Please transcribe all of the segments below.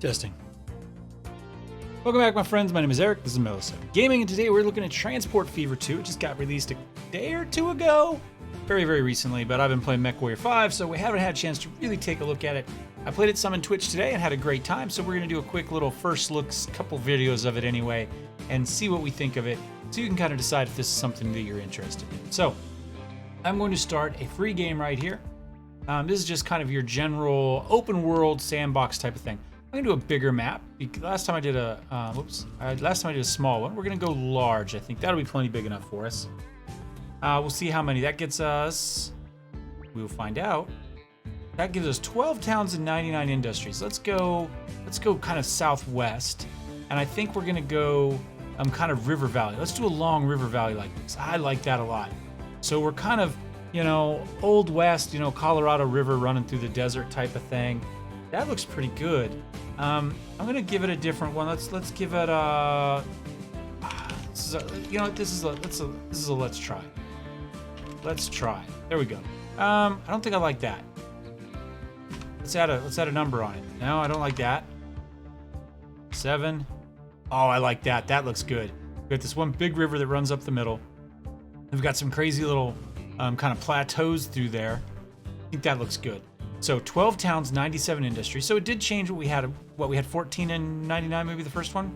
Testing. Welcome back, my friends. My name is Eric. This is Melissa Gaming, and today we're looking at Transport Fever 2. It just got released a day or two ago. Very, very recently, but I've been playing MechWarrior 5, so we haven't had a chance to really take a look at it. I played it some on Twitch today and had a great time, so we're going to do a quick little first looks, couple videos of it anyway, and see what we think of it, so you can kind of decide if this is something that you're interested in. So, I'm going to start a free game right here. This is just kind of your general open world sandbox type of thing. I'm gonna do a bigger map. Last time I did a small one. We're gonna go large. I think that'll be plenty big enough for us. We'll see how many that gets us. We'll find out. That gives us 12 towns and 99 industries. Let's go kind of southwest, and I think we're gonna go kind of river valley. Let's do a long river valley like this. I like that a lot. So we're kind of, you know, old west, you know, Colorado River running through the desert type of thing. That looks pretty good. I'm gonna give it a different one. Let's give it a. This is a let's try. Let's try. There we go. I don't think I like that. Let's add a number on it. No, I don't like that. 7. Oh, I like that. That looks good. We got this one big river that runs up the middle. We've got some crazy little kind of plateaus through there. I think that looks good. So 12 towns, 97 industries. So it did change what we had. What we had 14 and 99, maybe the first one.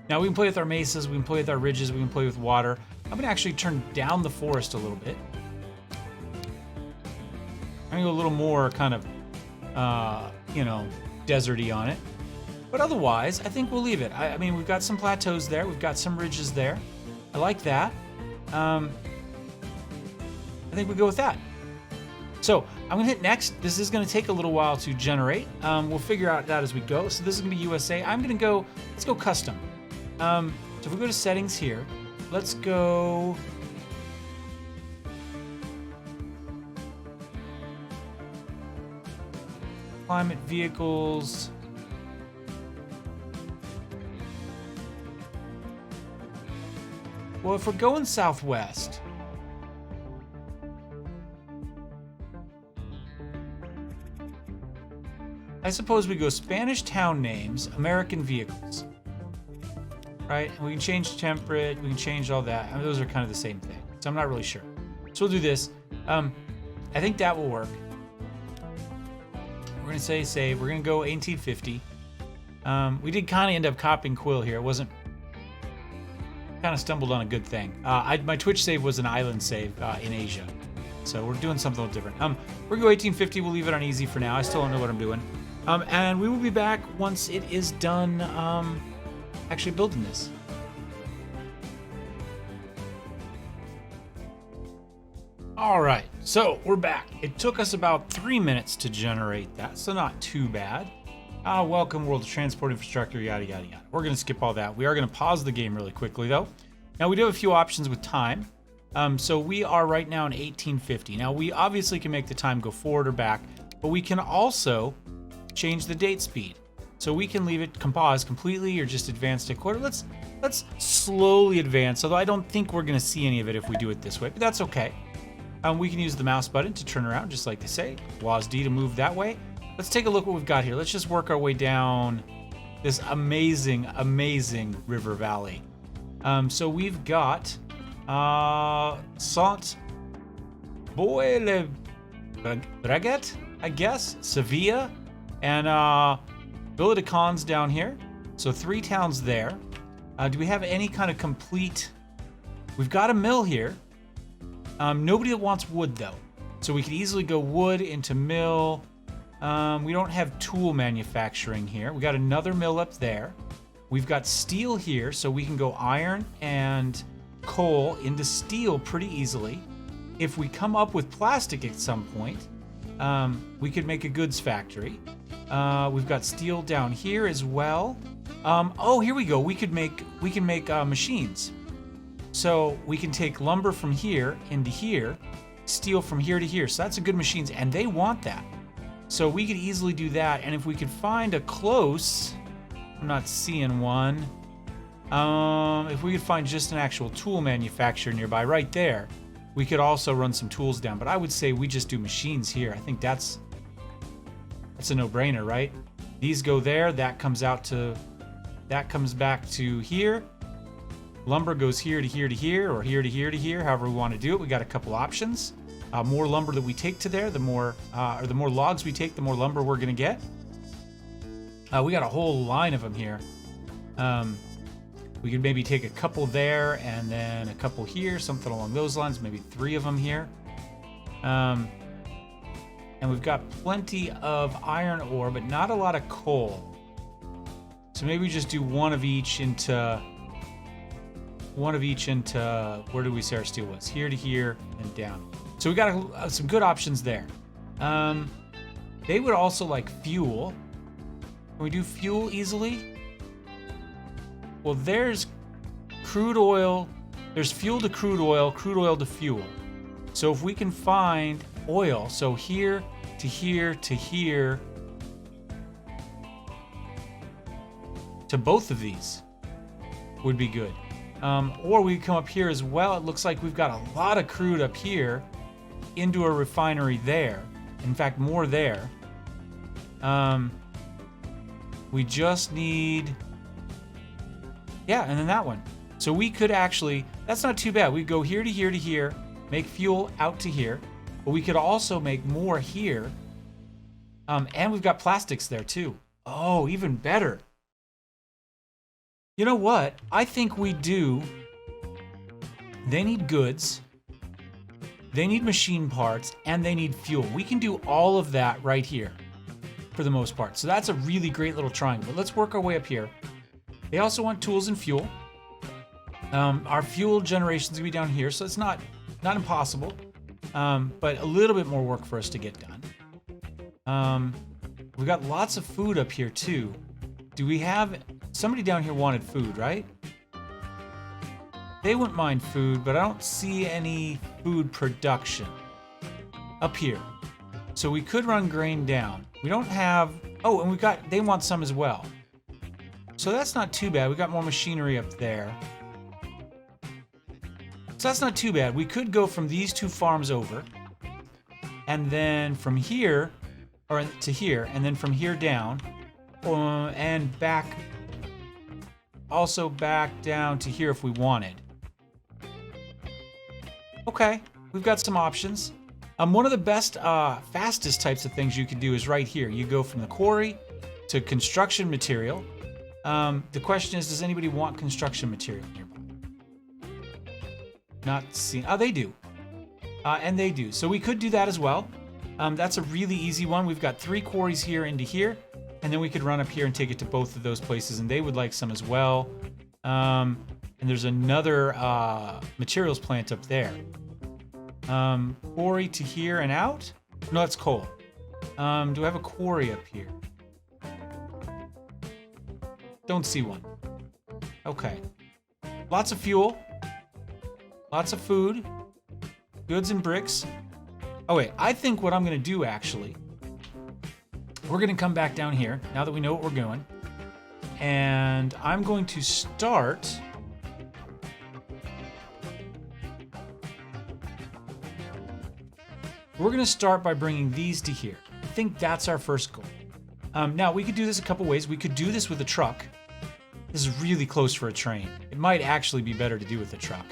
Now we can play with our mesas, we can play with our ridges, we can play with water. I'm gonna actually turn down the forest a little bit. I'm gonna go a little more kind of, deserty on it. But otherwise, I think we'll leave it. I mean, we've got some plateaus there, we've got some ridges there. I like that. I think we go with that. So I'm gonna hit next. This is gonna take a little while to generate. We'll figure out that as we go. So this is gonna be USA. Let's go custom. So if we go to settings here, let's go. Climate vehicles. Well, if we're going southwest, I suppose we go Spanish town names, American vehicles, right? And we can change temperate, we can change all that. I mean, those are kind of the same thing, so I'm not really sure. So we'll do this. I think that will work. We're gonna say save. We're gonna go 1850. We did kind of end up copying Quill here. It wasn't. Kind of stumbled on a good thing. My Twitch save was an island save in Asia, so we're doing something a little different. We're gonna go 1850. We'll leave it on easy for now. I still don't know what I'm doing. And we will be back once it is done actually building this. All right, so we're back. It took us about 3 minutes to generate that, so not too bad. Welcome, world of transport infrastructure, yada, yada, yada. We're going to skip all that. We are going to pause the game really quickly, though. Now, we do have a few options with time. So we are right now in 1850. Now, we obviously can make the time go forward or back, but we can also change the date speed. So we can leave it compause completely or just advance to a quarter. Let's slowly advance, although I don't think we're going to see any of it if we do it this way, but that's okay. We can use the mouse button to turn around, just like they say. WASD to move that way. Let's take a look what we've got here. Let's just work our way down this amazing, amazing river valley. So we've got Sant Boile Breguet, I guess, Sevilla, and Villa de Cons down here. So 3 towns there. Do we have any kind of complete? We've got a mill here. Nobody wants wood though, so we could easily go wood into mill. We don't have tool manufacturing here. We got another mill up there. We've got steel here, so we can go iron and coal into steel pretty easily. If we come up with plastic at some point, we could make a goods factory. We've got steel down here as well. Oh, here we go. We can make machines. So we can take lumber from here into here, steel from here to here. So that's a good machines, and they want that. So we could easily do that. And if we could find a close, I'm not seeing one. If we could find just an actual tool manufacturer nearby right there, we could also run some tools down. But I would say we just do machines here. I think that's a no-brainer, right? These go there. That comes out to, that comes back to here. Lumber goes here to here to here, or here to here to here, however we want to do it. We got a couple options. More lumber that we take to there, the more logs we take, the more lumber we're gonna get. We got a whole line of them here. We could maybe take a couple there and then a couple here, something along those lines, maybe 3 of them here. And we've got plenty of iron ore, but not a lot of coal. So maybe we just do one of each into, where do we say our steel was? Here to here and down. So we got some good options there. They would also like fuel. Can we do fuel easily? Well, there's crude oil. There's fuel to crude oil to fuel. So if we can find oil, so here to here to here, to both of these would be good. Or we come up here as well. It looks like we've got a lot of crude up here into a refinery there. In fact, more there. We just need, yeah, and then that one. So we could actually, that's not too bad. We go here to here to here, make fuel out to here, but we could also make more here. And we've got plastics there too. Oh, even better. You know what? I think we do. They need goods, they need machine parts, and they need fuel. We can do all of that right here for the most part. So that's a really great little triangle. But let's work our way up here. They also want tools and fuel. Our fuel generation's gonna be down here, so it's not impossible, but a little bit more work for us to get done. We've got lots of food up here too. Do we have, somebody down here wanted food, right? They wouldn't mind food, but I don't see any food production up here. So we could run grain down. We don't have, oh, and they want some as well. So that's not too bad. We got more machinery up there. So that's not too bad. We could go from these 2 farms over, and then from here, or to here, and then from here down, and back, also back down to here if we wanted. Okay, we've got some options. One of the best, fastest types of things you can do is right here. You go from the quarry to construction material. The question is, does anybody want construction material nearby? Not seen. Oh, they do. And they do. So we could do that as well. That's a really easy one. We've got 3 quarries here into here, and then we could run up here and take it to both of those places, and they would like some as well. And there's another materials plant up there. Quarry to here and out? No, that's coal. Do I have a quarry up here? Don't see one. Okay. Lots of fuel. Lots of food. Goods and bricks. Oh wait, I think what I'm gonna do actually, we're gonna come back down here now that we know what we're doing. And I'm going to start by bringing these to here. I think that's our first goal. Now, we could do this a couple ways. We could do this with a truck. This is really close for a train. It might actually be better to do with a truck.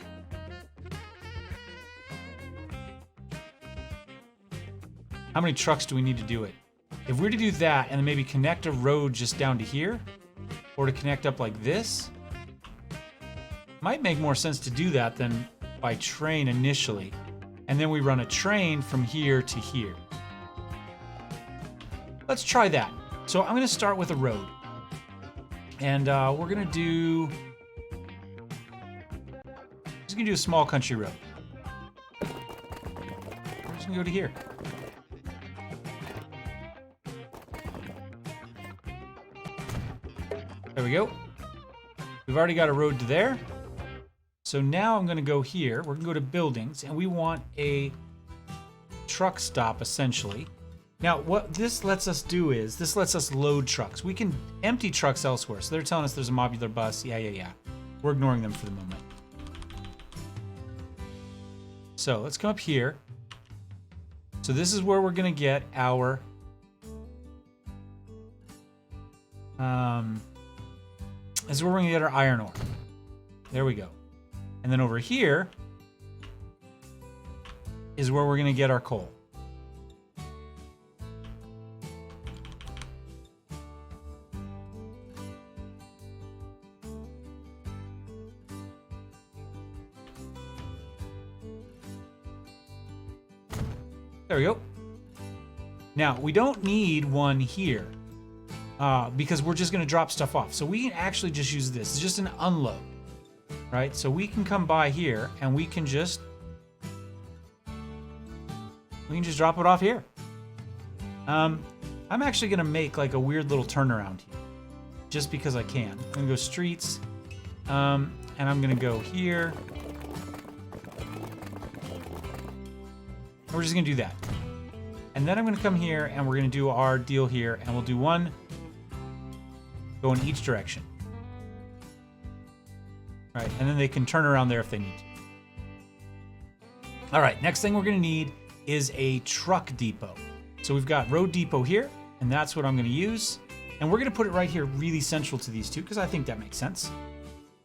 How many trucks do we need to do it? If we're to do that and then maybe connect a road just down to here, or to connect up like this, might make more sense to do that than by train initially. And then we run a train from here to here. Let's try that. So I'm gonna start with a road. And we're gonna do, just gonna do a small country road. We're just gonna go to here. There we go. We've already got a road to there. So now I'm gonna go here. We're gonna go to buildings, and we want a truck stop essentially. Now what this lets us do is, this lets us load trucks. We can empty trucks elsewhere. So they're telling us there's a modular bus. Yeah. We're ignoring them for the moment. So let's come up here. So this is where we're gonna get our, This is where we're gonna get our iron ore. There we go. And then over here is where we're gonna get our coal. There we go. Now, we don't need one here because we're just going to drop stuff off. So we can actually just use this. It's just an unload, right? So we can come by here and we can just drop it off here. I'm actually going to make like a weird little turnaround here just because I can. I'm going to go streets and I'm going to go here. We're just gonna do that. And then I'm gonna come here and we're gonna do our deal here and we'll do one go in each direction. All right, and then they can turn around there if they need to. All right, next thing we're gonna need is a truck depot. So we've got road depot here and that's what I'm gonna use. And we're gonna put it right here really central to these two because I think that makes sense.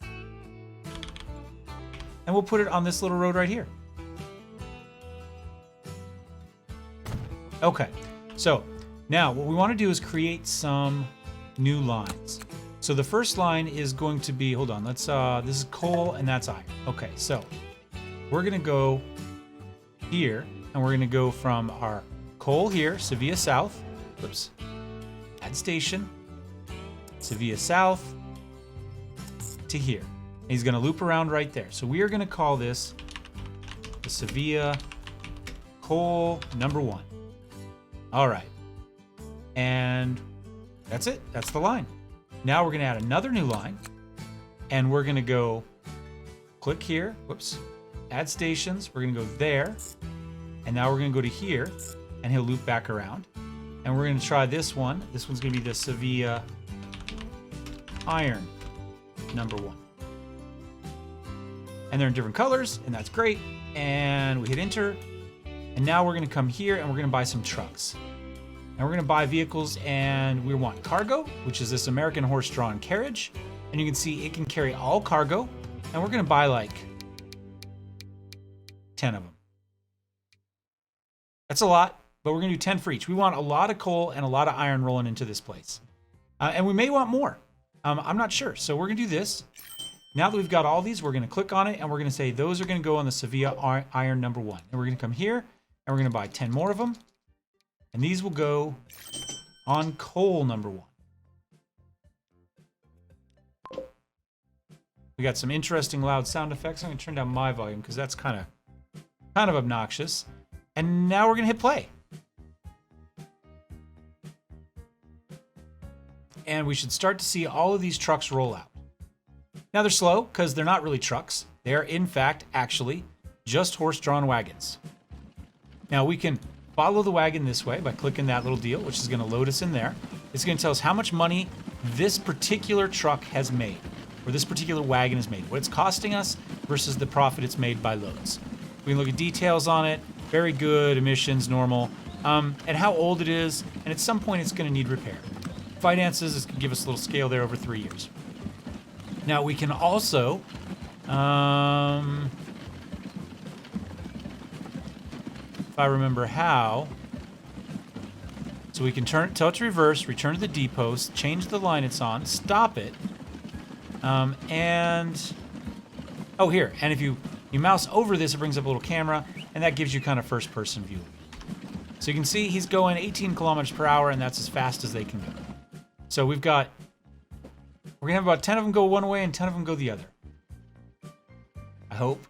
And we'll put it on this little road right here. Okay, so now what we want to do is create some new lines. So the first line is going to be, hold on, let's, this is coal and that's iron. Okay, so we're going to go here and we're going to go from our coal here, Sevilla South, whoops, add station, Sevilla South to here. And he's going to loop around right there. So we are going to call this the Sevilla coal number 1. All right, and that's it. That's the line. Now we're gonna add another new line and we're gonna go click here, whoops, add stations. We're gonna go there. And now we're gonna go to here and he'll loop back around. And we're gonna try this one. This one's gonna be the Sevilla iron number 1. And they're in different colors and that's great. And we hit enter. And now we're gonna come here and we're gonna buy some trucks. And we're gonna buy vehicles and we want cargo, which is this American horse-drawn carriage. And you can see it can carry all cargo. And we're gonna buy like 10 of them. That's a lot, but we're gonna do 10 for each. We want a lot of coal and a lot of iron rolling into this place. And we may want more. I'm not sure. So we're gonna do this. Now that we've got all these, we're gonna click on it and we're gonna say those are gonna go on the Sevilla iron number 1. And we're gonna come here and we're gonna buy 10 more of them. And these will go on coal number 1. We got some interesting loud sound effects. I'm gonna turn down my volume because that's kind of obnoxious. And now we're gonna hit play. And we should start to see all of these trucks roll out. Now they're slow because they're not really trucks. They're in fact actually just horse-drawn wagons. Now we can follow the wagon this way by clicking that little deal, which is going to load us in there. It's going to tell us how much money this particular truck has made, or this particular wagon has made, what it's costing us versus the profit it's made by loads. We can look at details on it, very good, emissions, normal, and how old it is, and at some point it's going to need repair. Finances is going to give us a little scale there over 3 years. Now we can also, if I remember how, so we can tell it to reverse, return to the depot, change the line it's on, stop it, and, oh here, and if you mouse over this, it brings up a little camera, and that gives you kind of first person view. So you can see he's going 18 kilometers per hour, and that's as fast as they can go. So we're gonna have about 10 of them go one way and 10 of them go the other. I hope.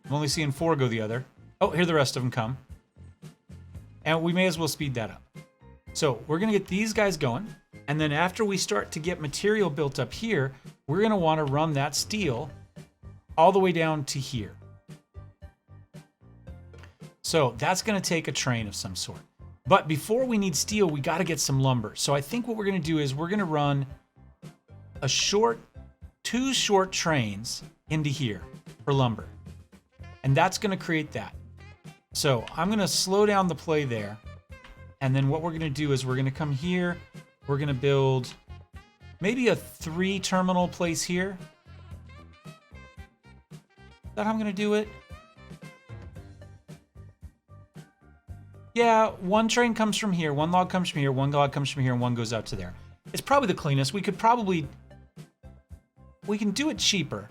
I'm only seeing 4 go the other. Oh, here the rest of them come. And we may as well speed that up. So we're gonna get these guys going. And then after we start to get material built up here, we're gonna wanna run that steel all the way down to here. So that's gonna take a train of some sort. But before we need steel, we gotta get some lumber. So I think what we're gonna do is we're gonna run two short trains into here for lumber. And that's gonna create that. So I'm gonna slow down the play there. And then what we're gonna do is we're gonna come here We're gonna build maybe a 3-terminal place here. Is that how I'm gonna do it? Yeah, one train comes from here, one log comes from here, one log comes from here, and one goes out to there. It's probably the cleanest. We could probably... We can do it cheaper.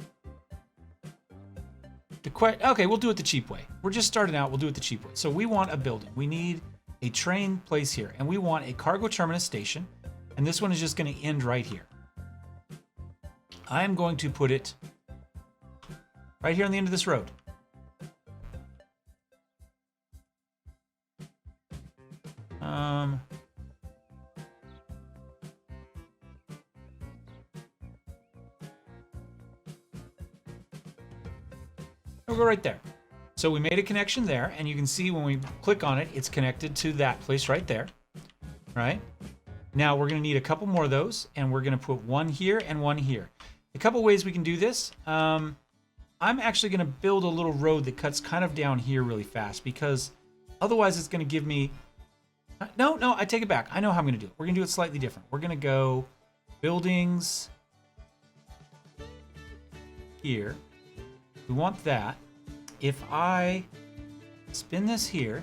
Okay, we'll do it the cheap way. We're just starting out, we'll do it the cheap way. So we want a building. We need a train place here, and we want a cargo terminus station, and this one is just gonna end right here. I am going to put it right here on the end of this road. We'll go right there. So we made a connection there, and you can see when we click on it, it's connected to that place right there, right? Now we're gonna need a couple more of those, and we're gonna put one here and one here. A couple ways we can do this. I'm actually gonna build a little road that cuts kind of down here really fast, because otherwise it's gonna give me... No, I take it back. I know how I'm gonna do it. We're gonna do it slightly different. We're gonna go buildings here. We want that. If I spin this here,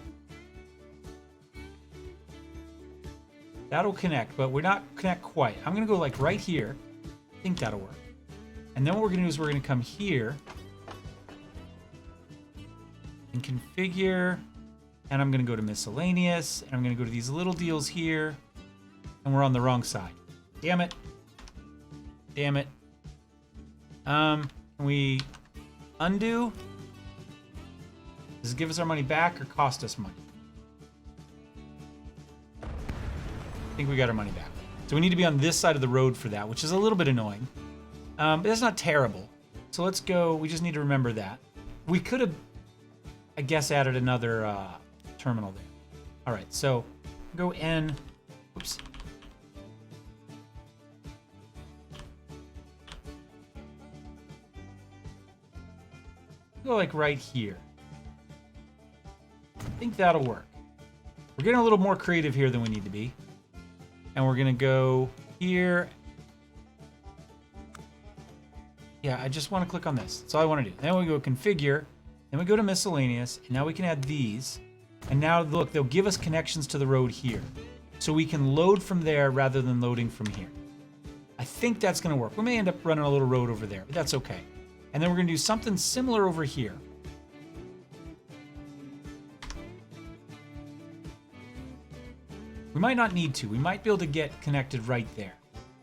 that'll connect, but we're not connect quite. I'm gonna go like right here. I think that'll work. And then what we're gonna do is we're gonna come here and configure, and I'm gonna go to miscellaneous, and I'm gonna go to these little deals here, and we're on the wrong side. Damn it. Damn it. Can we undo? Does it give us our money back or cost us money? I think we got our money back. So we need to be on this side of the road for that, which is a little bit annoying. But that's not terrible. So let's go. We just need to remember that. We could have, I guess, added another terminal there. All right, so go N. Oops. Go like right here. I think that'll work. We're getting a little more creative here than we need to be. And we're gonna go here. Yeah, I just want to click on this. That's all I want to do. Then we go configure. Then we go to miscellaneous. And now we can add these. And now look, they'll give us connections to the road here. So we can load from there rather than loading from here. I think that's gonna work. We may end up running a little road over there, but that's okay. And then we're gonna do something similar over here. We might not need to. We might be able to get connected right there.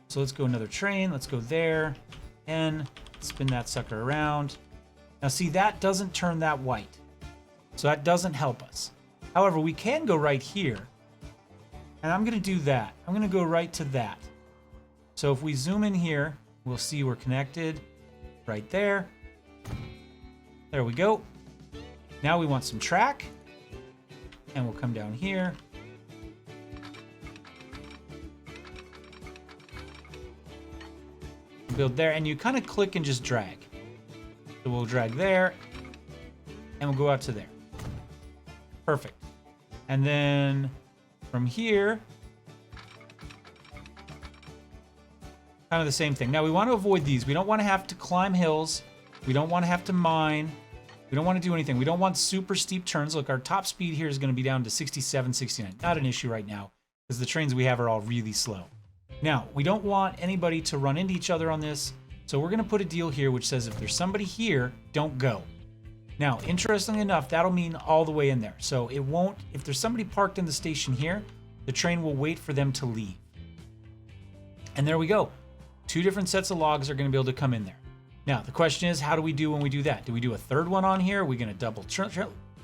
So let's go another train. Let's go there. And spin that sucker around. Now see, that doesn't turn that white. So that doesn't help us. However, we can go right here. And I'm gonna do that. I'm gonna go right to that. So if we zoom in here, we'll see we're connected right there. There we go. Now we want some track. And we'll come down here. Build there, and you kind of click and just drag. So we'll drag there, and we'll go out to there. Perfect. And then from here, kind of the same thing. Now we want to avoid these. We don't want to have to climb hills. We don't want to have to mine. We don't want to do anything. We don't want super steep turns. Look, our top speed here is going to be down to 67, 69. Not an issue right now, because the trains we have are all really slow. Now, we don't want anybody to run into each other on this, so we're going to put a deal here which says if there's somebody here, don't go. Now, interestingly enough, that'll mean all the way in there. So it won't, if there's somebody parked in the station here, the train will wait for them to leave. And there we go. 2 different sets of logs are going to be able to come in there. Now, the question is, how do we do when we do that? Do we do a third one on here? Are we going to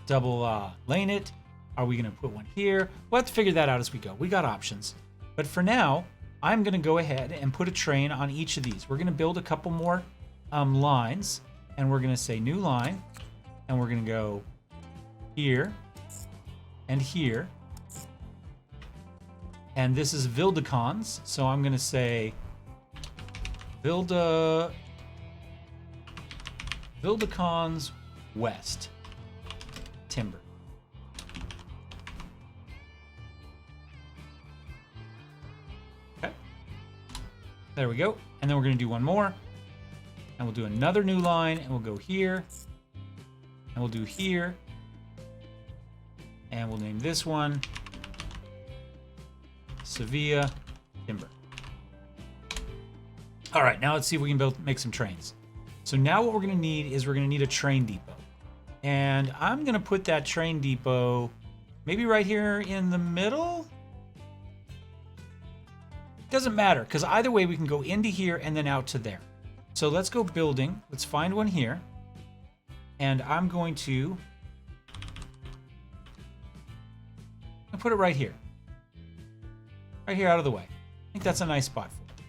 double lane it? Are we going to put one here? We'll have to figure that out as we go. We got options. But for now, I'm going to go ahead and put a train on each of these. We're going to build a couple more lines, and we're going to say new line, and we're going to go here and here. And this is Vildicons, so I'm going to say Vildicons West Timber. There we go. And then we're going to do one more. And we'll do another new line, and we'll go here. And we'll do here. And we'll name this one Sevilla Timber. All right, now let's see if we can make some trains. So now what we're going to need is we're going to need a train depot. And I'm going to put that train depot maybe right here in the middle. Doesn't matter, because either way we can go into here and then out to there. So let's go building. Let's find one here. And I'm going to put it right here. Right here out of the way. I think that's a nice spot for it.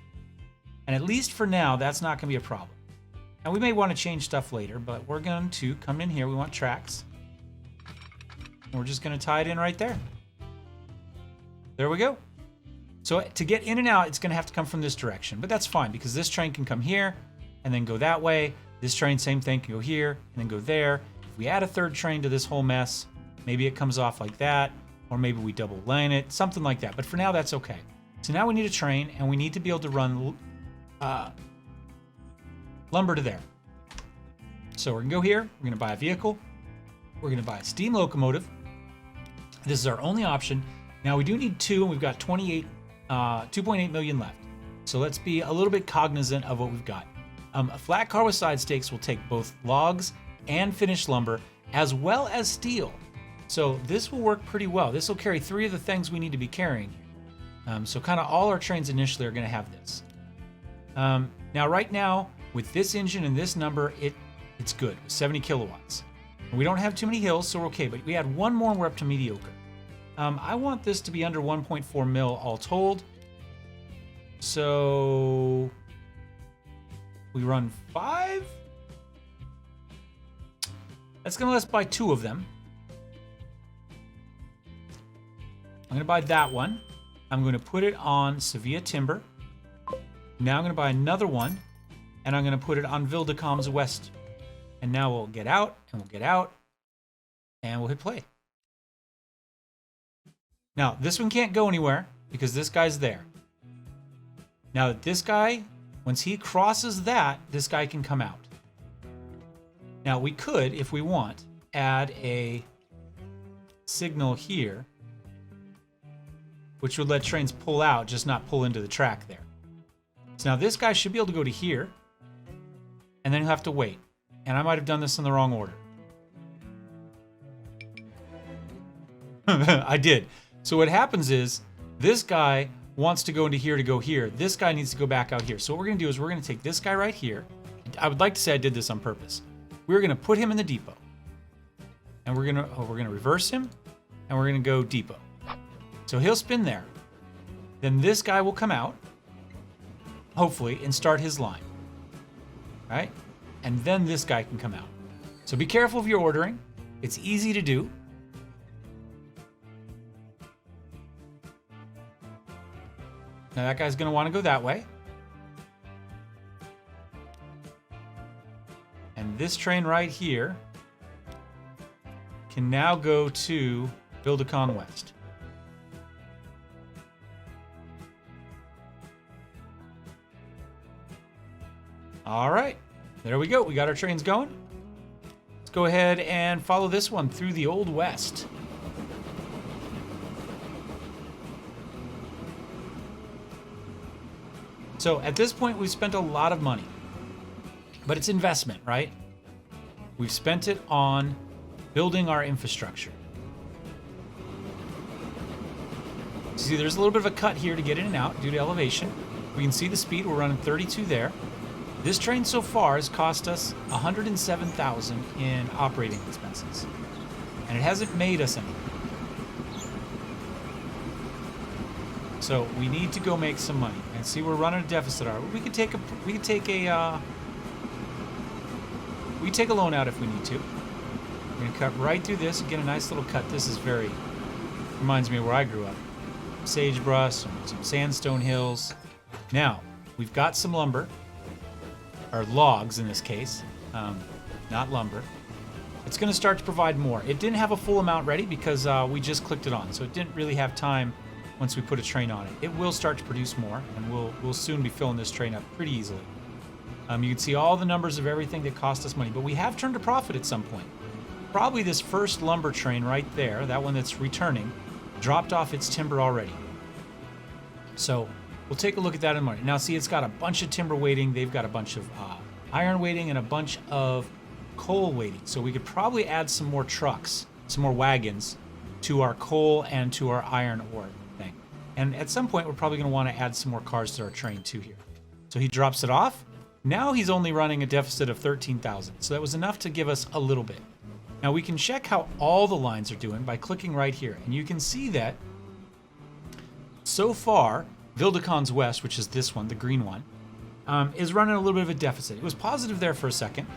And at least for now, that's not going to be a problem. And we may want to change stuff later, but we're going to come in here. We want tracks. And we're just going to tie it in right there. There we go. So to get in and out, it's going to have to come from this direction. But that's fine, because this train can come here and then go that way. This train, same thing, can go here and then go there. If we add a third train to this whole mess, maybe it comes off like that. Or maybe we double lane it, something like that. But for now, that's okay. So now we need a train, and we need to be able to run lumber to there. So we're going to go here. We're going to buy a vehicle. We're going to buy a steam locomotive. This is our only option. Now, we do need 2, and we've got 2.8 million left. So let's be a little bit cognizant of what we've got. A flat car with side stakes will take both logs and finished lumber, as well as steel. So this will work pretty well. This will carry 3 of the things we need to be carrying. So kind of all our trains initially are going to have this. Now, right now, with this engine and this number, it's good, 70 kilowatts. And we don't have too many hills, so we're okay. But we add one more and we're up to mediocre. I want this to be under 1.4 mil all told. So we run 5. That's going to let us buy 2 of them. I'm going to buy that one. I'm going to put it on Sevilla Timber. Now I'm going to buy another one, and I'm going to put it on Vildecom's West. And now we'll get out, and we'll get out, and we'll hit play. Now, this one can't go anywhere because this guy's there. Now that this guy, once he crosses that, this guy can come out. Now we could, if we want, add a signal here, which would let trains pull out, just not pull into the track there. So now this guy should be able to go to here, and then he'll have to wait. And I might have done this in the wrong order. I did. So what happens is, this guy wants to go into here to go here. This guy needs to go back out here. So what we're going to do is we're going to take this guy right here. I would like to say I did this on purpose. We're going to put him in the depot. And we're going to reverse him, and we're going to go depot. So he'll spin there. Then this guy will come out, hopefully, and start his line. Right? And then this guy can come out. So be careful if you're ordering. It's easy to do. Now that guy's going to want to go that way. And this train right here can now go to Vildecom West. All right, there we go. We got our trains going. Let's go ahead and follow this one through the Old West. So at this point, we've spent a lot of money, but it's investment, right? We've spent it on building our infrastructure. See, there's a little bit of a cut here to get in and out due to elevation. We can see the speed. We're running 32 there. This train so far has cost us $107,000 in operating expenses, and it hasn't made us anything. So we need to go make some money. And see, we're running a deficit. We could take a loan out if we need to. We're gonna cut right through this and get a nice little cut. This is reminds me of where I grew up. Sagebrush, some sandstone hills. Now we've got some lumber. Or logs in this case, not lumber. It's going to start to provide more. It didn't have a full amount ready because we just clicked it on, so it didn't really have time once we put a train on it. It will start to produce more, and we'll soon be filling this train up pretty easily. You can see all the numbers of everything that cost us money, but we have turned a profit at some point. Probably this first lumber train right there, that one that's returning, dropped off its timber already. So we'll take a look at that in a moment. Now see, it's got a bunch of timber waiting. They've got a bunch of iron waiting and a bunch of coal waiting. So we could probably add some more trucks, some more wagons to our coal and to our iron ore thing. And at some point, we're probably going to want to add some more cars to our train too here. So he drops it off. Now he's only running a deficit of 13,000. So that was enough to give us a little bit. Now we can check how all the lines are doing by clicking right here. And you can see that so far, Vildekans West, which is this one, the green one, is running a little bit of a deficit. It was positive there for a second.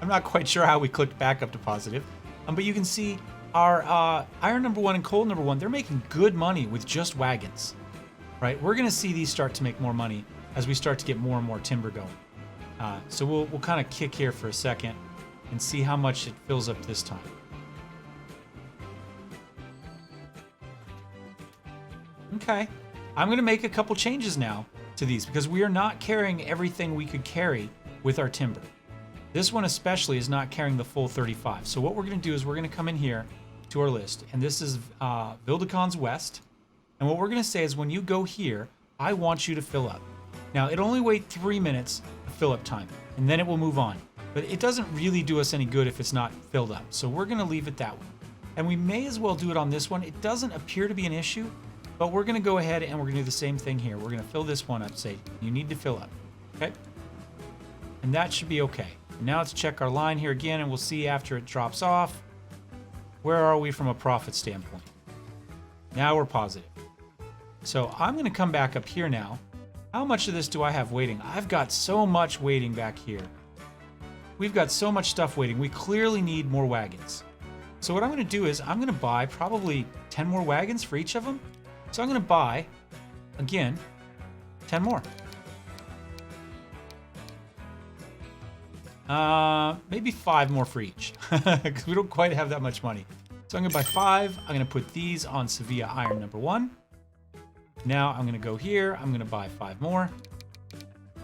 I'm not quite sure how we clicked back up to positive. But you can see our iron number 1 and coal number 1, they're making good money with just wagons. Right? We're going to see these start to make more money as we start to get more and more timber going. So we'll kind of kick here for a second and see how much it fills up this time. Okay. I'm going to make a couple changes now to these because we are not carrying everything we could carry with our timber. This one especially is not carrying the full 35. So what we're going to do is we're going to come in here to our list, and this is Vildekans West. And what we're going to say is when you go here, I want you to fill up. Now, it'll only wait 3 minutes of fill up time, and then it will move on. But it doesn't really do us any good if it's not filled up. So we're going to leave it that way. And we may as well do it on this one. It doesn't appear to be an issue, but we're going to go ahead and we're going to do the same thing here. We're going to fill this one up, say, you need to fill up, okay? And that should be okay. Now let's check our line here again, and we'll see after it drops off, where are we from a profit standpoint? Now we're positive. So I'm going to come back up here now. How much of this do I have waiting? I've got so much waiting back here. We've got so much stuff waiting. We clearly need more wagons. So what I'm going to do is I'm going to buy probably 10 more wagons for each of them. So I'm going to buy, again, 10 more. Maybe 5 more for each, because we don't quite have that much money. So I'm going to buy 5. I'm going to put these on Sevilla Iron number 1. Now I'm going to go here. I'm going to buy 5 more,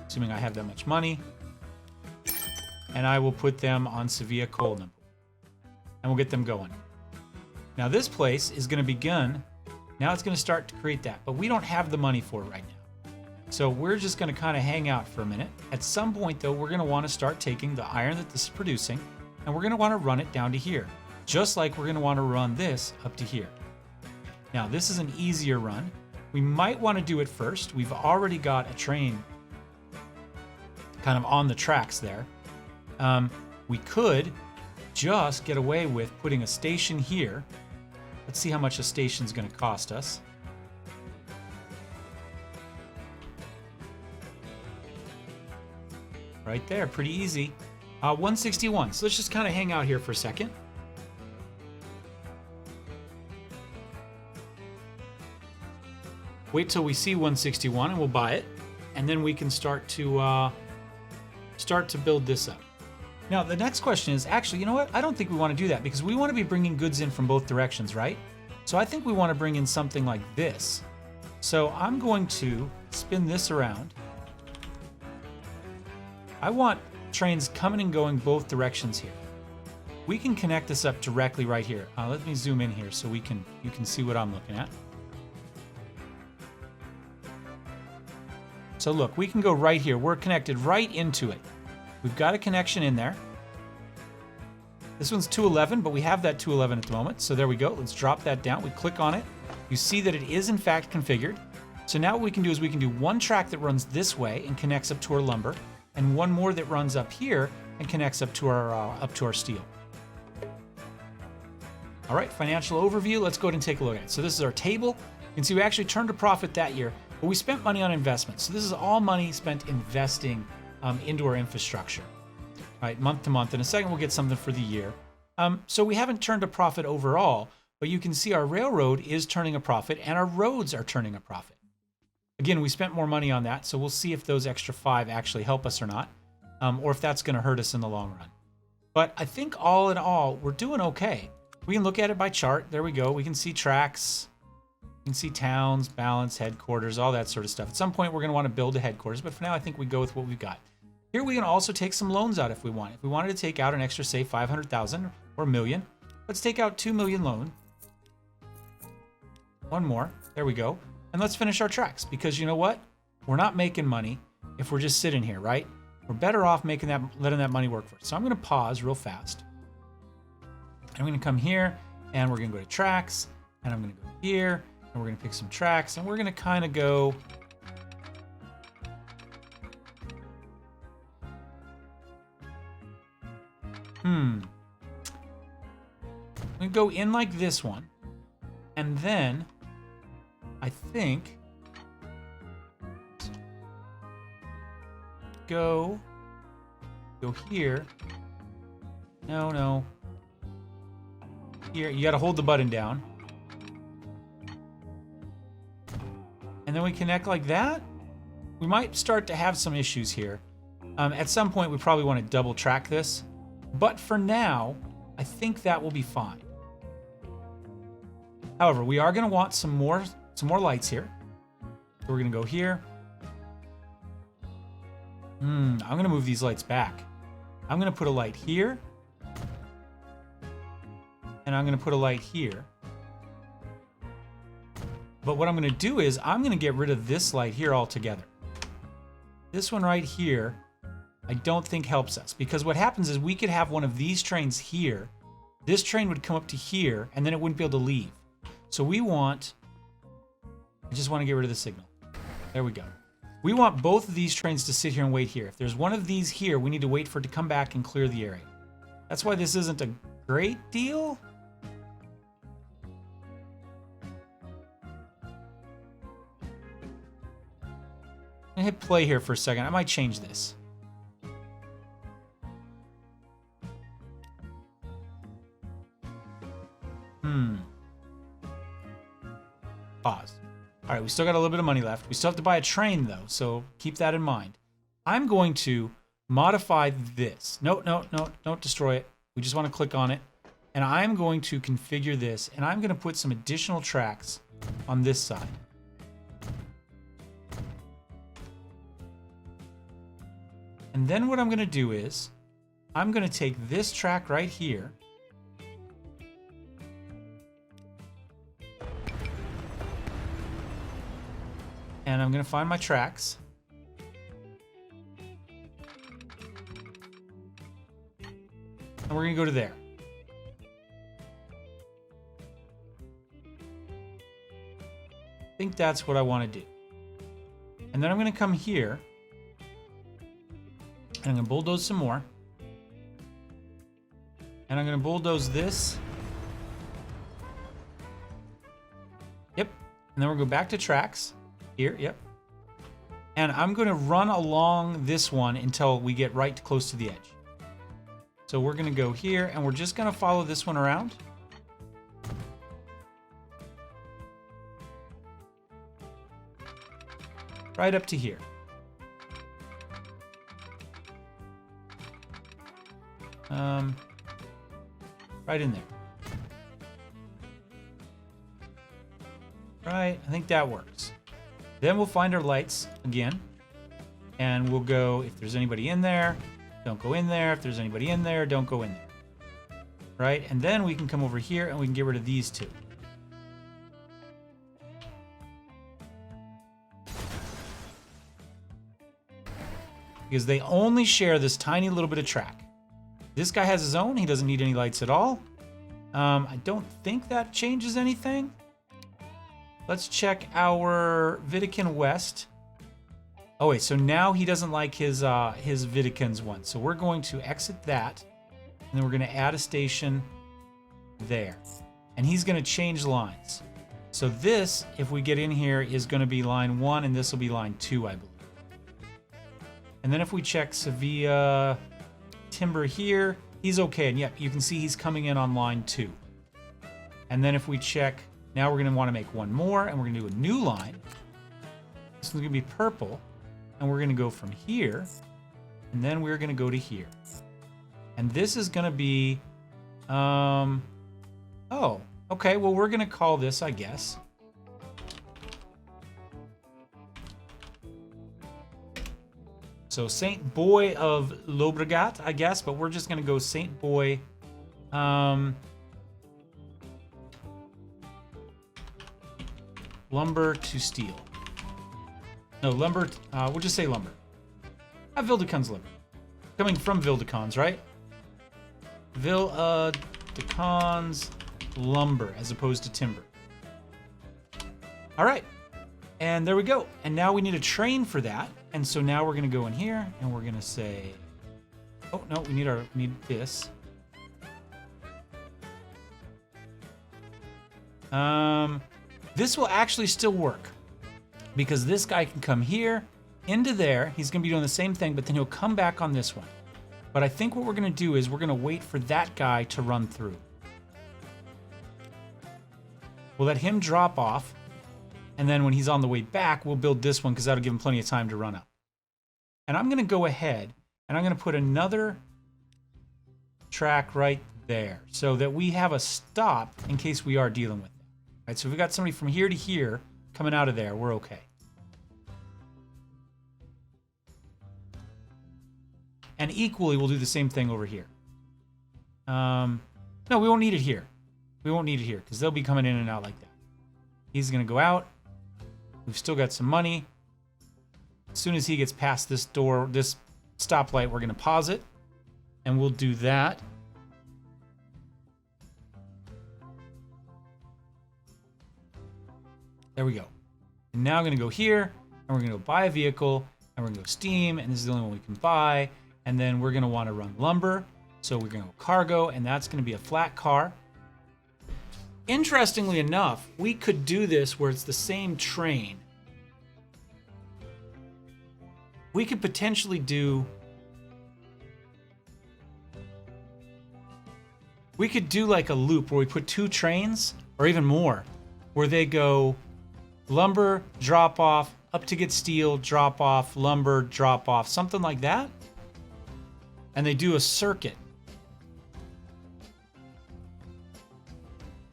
assuming I have that much money. And I will put them on Sevilla Coal number 1. And we'll get them going. Now this place is going to begin. Now it's going to start to create that, but we don't have the money for it right now. So we're just going to kind of hang out for a minute. At some point, though, we're going to want to start taking the iron that this is producing, and we're going to want to run it down to here, just like we're going to want to run this up to here. Now, this is an easier run. We might want to do it first. We've already got a train kind of on the tracks there. We could just get away with putting a station here. Let's see how much a station's going to cost us. Right there, pretty easy. 161. So let's just kind of hang out here for a second. Wait till we see 161 and we'll buy it, and then we can start to build this up. Now the next question is actually, you know what? I don't think we want to do that because we want to be bringing goods in from both directions, right? So I think we want to bring in something like this. So I'm going to spin this around. I want trains coming and going both directions here. We can connect this up directly right here. Let me zoom in here so you can see what I'm looking at. So look, we can go right here. We're connected right into it. We've got a connection in there. This one's 211, but we have that 211 at the moment. So there we go. Let's drop that down. We click on it. You see that it is in fact configured. So now what we can do is we can do one track that runs this way and connects up to our lumber, and one more that runs up here and connects up to our steel. All right, financial overview. Let's go ahead and take a look at it. So this is our table. You can see we actually turned a profit that year, but we spent money on investments. So this is all money spent investing into our infrastructure. All right, month to month. In a second, we'll get something for the year. So we haven't turned a profit overall, but you can see our railroad is turning a profit and our roads are turning a profit. Again, we spent more money on that, so we'll see if those extra 5 actually help us or not, or if that's going to hurt us in the long run. But I think all in all, we're doing okay. We can look at it by chart. There we go. We can see tracks. You can see towns, balance, headquarters, all that sort of stuff. At some point, we're going to want to build a headquarters, but for now, I think we go with what we've got. Here, we can also take some loans out if we want. If we wanted to take out an extra, say, 500,000 or a million, let's take out 2 million loan. One more. There we go. And let's finish our tracks, because you know what? We're not making money if we're just sitting here, right? We're better off letting that money work for us. So I'm going to pause real fast. I'm going to come here, and we're going to go to tracks, and I'm going to go here, and we're going to pick some tracks, and we're going to kind of go... We go in like this one, and then I think go here. No. Here, you got to hold the button down. And then we connect like that. We might start to have some issues here. At some point, we probably want to double track this. But for now, I think that will be fine. However, we are going to want some more lights here. So we're going to go here. I'm going to move these lights back. I'm going to put a light here. And I'm going to put a light here. But what I'm going to do is I'm going to get rid of this light here altogether. This one right here, I don't think helps us, because what happens is we could have one of these trains here. This train would come up to here, and then it wouldn't be able to leave. So I just want to get rid of the signal. There we go. We want both of these trains to sit here and wait here. If there's one of these here, we need to wait for it to come back and clear the area. That's why this isn't a great deal. I'm gonna hit play here for a second. I might change this. Pause. All right, we still got a little bit of money left. We still have to buy a train, though, so keep that in mind. I'm going to modify this. No, don't destroy it. We just want to click on it. And I'm going to configure this, and I'm going to put some additional tracks on this side. And then what I'm going to do is I'm going to take this track right here, and I'm going to find my tracks. And we're going to go to there. I think that's what I want to do. And then I'm going to come here, and I'm going to bulldoze some more. And I'm going to bulldoze this. Yep. And then we'll go back to tracks. Here, yep. And I'm going to run along this one until we get right close to the edge. So we're going to go here, and we're just going to follow this one around. Right up to here. Right in there. Right, I think that works. Then we'll find our lights again, and we'll go, if there's anybody in there, don't go in there. If there's anybody in there, don't go in there. Right, and then we can come over here and we can get rid of these two. Because they only share this tiny little bit of track. This guy has his own. He doesn't need any lights at all. I don't think that changes anything. Let's check our Vatican West. Oh wait, so now he doesn't like his Vatican's one. So we're going to exit that, and then we're going to add a station there. And he's going to change lines. So this, if we get in here, is going to be line 1, and this will be line 2, I believe. And then if we check Sevilla Timber here, he's okay. And yep, you can see he's coming in on line 2. And then if we check, now we're going to want to make one more, and we're going to do a new line. This one's going to be purple. And we're going to go from here, and then we're going to go to here. And this is going to be, oh, okay, well, we're going to call this, I guess, So Saint Boy of Llobregat, I guess, but we're just gonna go Saint Boy. Lumber to steel. No, lumber. We'll just say lumber. Vildecon's lumber. Coming from Vildecons, right? Vildecons lumber as opposed to timber. All right. And there we go. And now we need a train for that. And so now we're going to go in here and we're going to say, oh, no, we need this. This will actually still work because this guy can come here into there. He's going to be doing the same thing, but then he'll come back on this one. But I think what we're going to do is we're going to wait for that guy to run through. We'll let him drop off. And then when he's on the way back, we'll build this one because that'll give him plenty of time to run up. And I'm going to go ahead and I'm going to put another track right there so that we have a stop in case we are dealing with it. Right, so if we got somebody from here to here coming out of there, we're okay. And equally, we'll do the same thing over here. No, we won't need it here. We won't need it here because they'll be coming in and out like that. He's going to go out. We've still got some money. As soon as he gets past this door, this stoplight, we're going to pause it. And we'll do that. There we go. And now I'm going to go here, and we're going to go buy a vehicle, and we're going to go steam, and this is the only one we can buy. And then we're going to want to run lumber. So we're going to go cargo, and that's going to be a flat car. Interestingly enough, we could do this where it's the same train. We could potentially do... We could do like a loop where we put two trains, or even more, where they go lumber, drop off, up to get steel, drop off, lumber, drop off, something like that. And they do a circuit.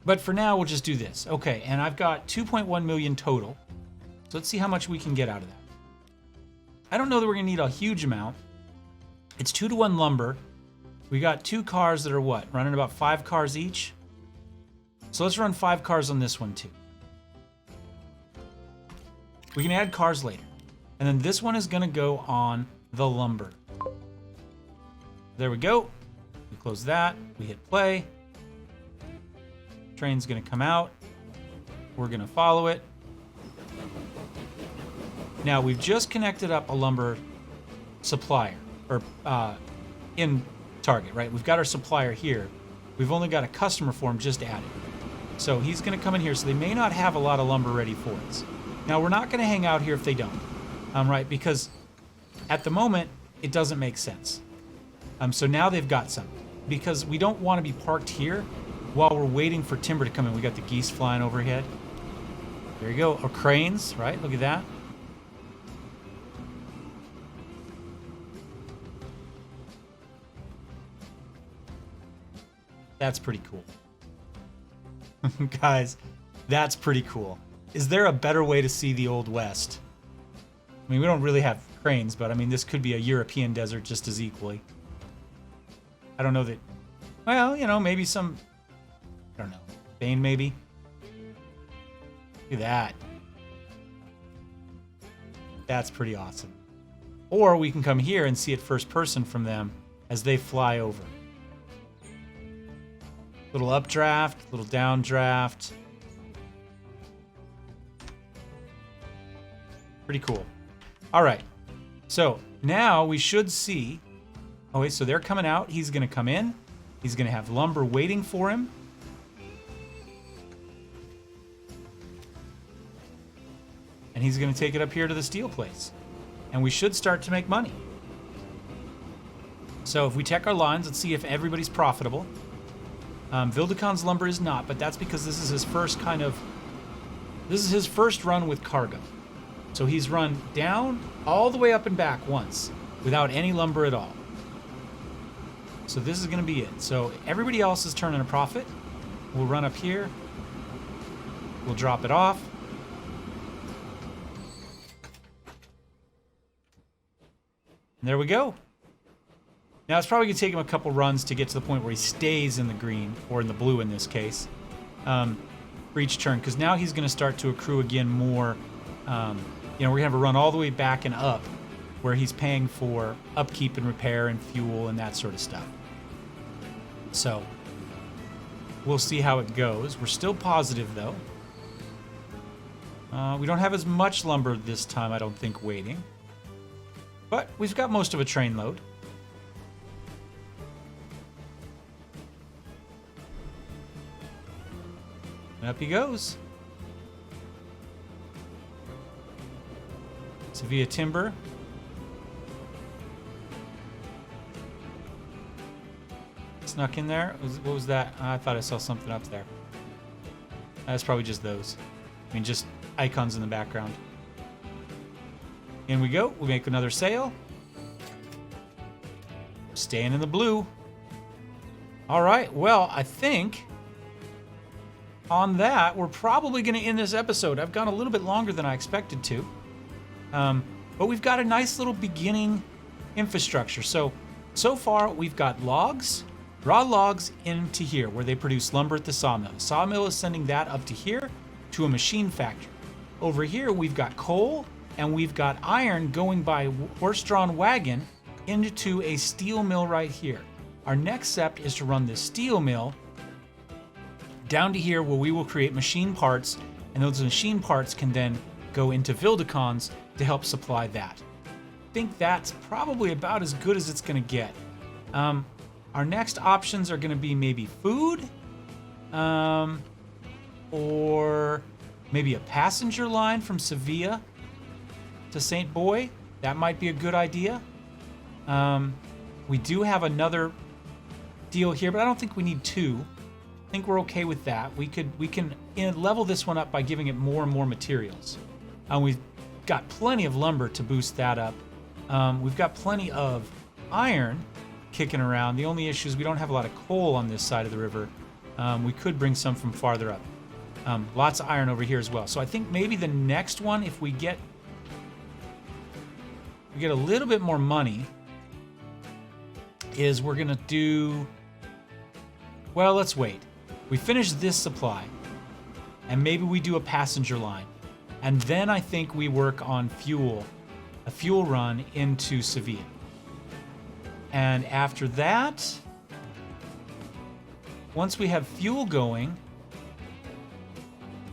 But for now, we'll just do this. Okay, and I've got 2.1 million total. So let's see how much we can get out of that. I don't know that we're going to need a huge amount. It's 2-to-1 lumber. We got two cars that are what? Running about 5 cars each? So let's run 5 cars on this one too. We can add cars later. And then this one is going to go on the lumber. There we go. We close that. We hit play. Train's going to come out. We're going to follow it. Now we've just connected up a lumber supplier, or in Target, right? We've got our supplier here. We've only got a customer form just added. So he's going to come in here. So they may not have a lot of lumber ready for us. Now we're not going to hang out here if they don't, right? Because at the moment it doesn't make sense. So now they've got some, because we don't want to be parked here while we're waiting for timber to come in. We got the geese flying overhead. There you go. Or cranes, right? Look at that. That's pretty cool. Guys, that's pretty cool. Is there a better way to see the Old West? I mean, we don't really have cranes, but I mean, this could be a European desert just as equally. I don't know that... Well, you know, maybe some... I don't know. Spain, maybe? Look at that. That's pretty awesome. Or we can come here and see it first person from them as they fly over. Little updraft, little downdraft. Pretty cool. All right. So now we should see... Oh, wait, so they're coming out. He's going to come in. He's going to have lumber waiting for him. And he's going to take it up here to the steel place. And we should start to make money. So if we check our lines, let's see if everybody's profitable. Vildecon's lumber is not, but that's because this is his first this is his first run with cargo. So he's run down all the way up and back once without any lumber at all. So this is going to be it. So everybody else is turning a profit. We'll run up here. We'll drop it off. And there we go. Now, it's probably going to take him a couple runs to get to the point where he stays in the green, or in the blue in this case, for each turn. Because now he's going to start to accrue again more. You know, we're going to have a run all the way back and up, where he's paying for upkeep and repair and fuel and that sort of stuff. So, we'll see how it goes. We're still positive, though. We don't have as much lumber this time, I don't think, waiting. But we've got most of a train load. And up he goes. Sevilla timber. Snuck in there. What was that? I thought I saw something up there. That's probably just those. I mean, just icons in the background. In we go. We make another sail. Staying in the blue. All right. Well, I think on that, we're probably going to end this episode. I've gone a little bit longer than I expected to. But we've got a nice little beginning infrastructure. So far, we've got logs, raw logs into here where they produce lumber at the sawmill. The sawmill is sending that up to here to a machine factory. Over here, we've got coal and we've got iron going by horse-drawn wagon into a steel mill right here. Our next step is to run this steel mill down to here where we will create machine parts, and those machine parts can then go into Vildicons to help supply that. I think that's probably about as good as it's going to get. Our next options are going to be maybe food, or maybe a passenger line from Sevilla to St. Boy. That might be a good idea. We do have another deal here, but I don't think we need two. I think we're okay with that. We can level this one up by giving it more and more materials. We've got plenty of lumber to boost that up. We've got plenty of iron kicking around. The only issue is we don't have a lot of coal on this side of the river. We could bring some from farther up. Lots of iron over here as well. So I think maybe the next one, if we get a little bit more money, is we're gonna do, well, let's wait. We finish this supply, and maybe we do a passenger line. And then I think we work on fuel, a fuel run into Sevilla. And after that, once we have fuel going,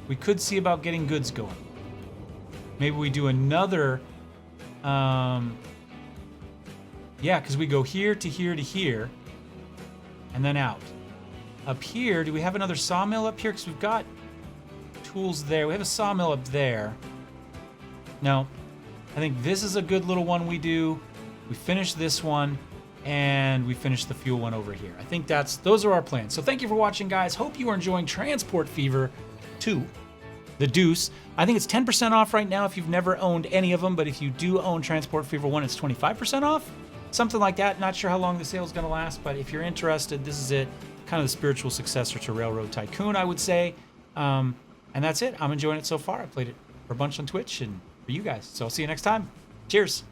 we could see about getting goods going. Maybe we do another, yeah, because we go here to here to here, and then out. Up here, do we have another sawmill up here? Because we've got tools there. We have a sawmill up there. No, I think this is a good little one we do. We finish this one, and we finish the fuel one over here. I think those are our plans. So thank you for watching, guys. Hope you are enjoying Transport Fever 2, the Deuce. I think it's 10% off right now if you've never owned any of them, but if you do own Transport Fever 1, it's 25% off. Something like that. Not sure how long the sale is going to last, but if you're interested, this is it. Kind of the spiritual successor to Railroad Tycoon, I would say. And that's it. I'm enjoying it so far. I played it for a bunch on Twitch and for you guys. So I'll see you next time. Cheers.